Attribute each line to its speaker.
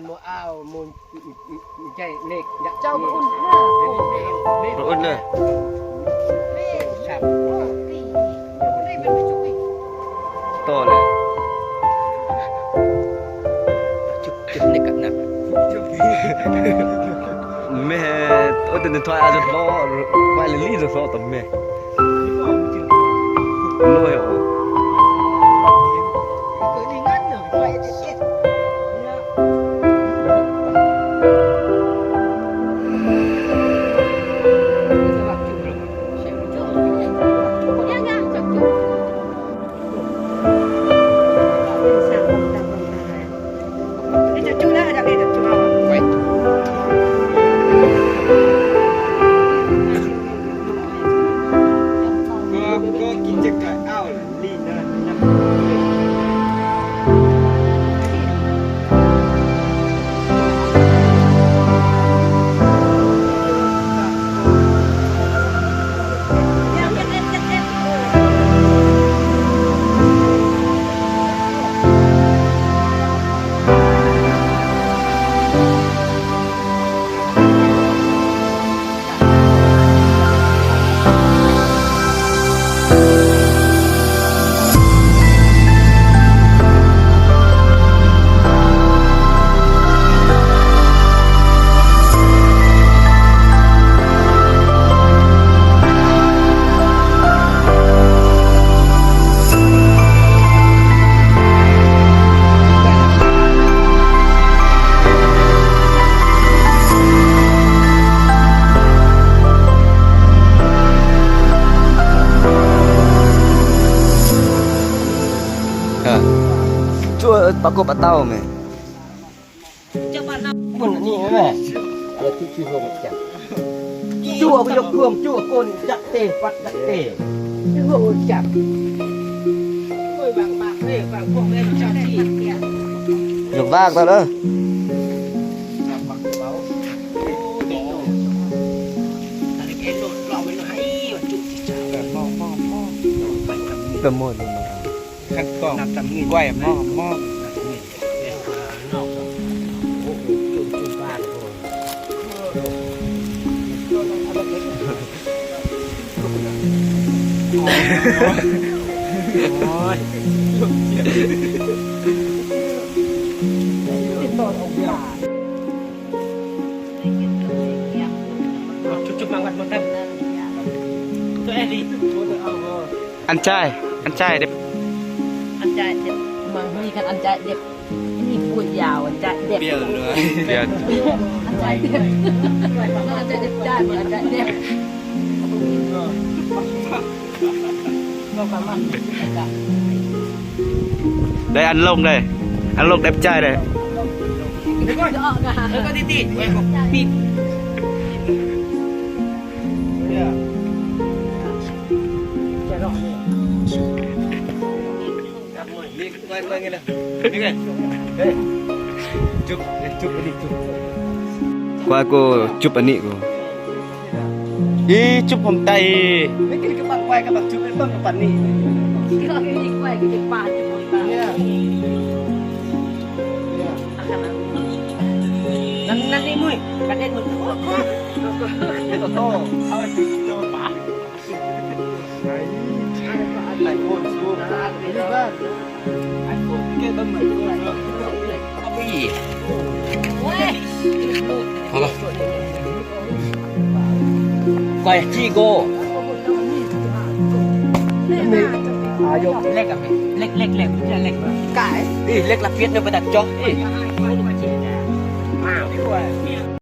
Speaker 1: โมอ้าวมูลใจเล็ก
Speaker 2: เจ้าอุ่นห้า
Speaker 3: อุ่นเลยโตเลย
Speaker 1: จุบในกับหนัก
Speaker 3: แม่ตัวเดินถอยอาจจะล้อไปเลยลีจะซ้อต่อแม่รวยอ๋อช่วยปากกบปะเต้าไหม
Speaker 1: บุญนี่แม่อะไรที่ชื่อโรงจักจั่วก็ยกรวมจั่วก้นจักเตะปัดจักเตะชื่อโรงจัก
Speaker 3: ยกบ้างตัวเลยเติมหมด
Speaker 1: ขัดกล้องทำเงินไหวหม้อจุ๊บๆมาวันหมดแล้วตัวเอ็ดดี้
Speaker 3: อันใจเด็บ
Speaker 2: อันใจเด็บมันมีกันอันใจเด็บนี่พูดยาวอันใจเด็บ
Speaker 3: เปรี้ยวเลยเปรี้ยว
Speaker 2: อันใจเด็บอันใจเด็บได้เหมือนอันใจเด็บก็ประมาณ
Speaker 3: ได้อันลงเลยอันลงเด็บใจเลย
Speaker 2: แล้วก็ติดปิด
Speaker 1: ไปไงนะนี่ไงจุ๊บอันนี้จุ๊บ
Speaker 3: กว่ากูจุบอันนี้กูจุบผมไต
Speaker 1: ไม่กินกับปังไฟกับปังจุ๊บเป็นปังกับปันนี่
Speaker 2: ก็ยิงไฟก็จะปาดจะปาดนั่นนี่มุ้ยกระเด็นมุ้ย
Speaker 1: เป็นโต้เอาไปจุ๊บโดนปากไอ้โคนสูงนะนี่บ้านไอ้โคนเก็บต้นไม้ด้วยเอาไปอีก好了，乖，几个？你啊有เล็กอะเล็กจะเล็กไก่เล็กละเพี้ยนเนี่ยไปดักจ่ออ้าว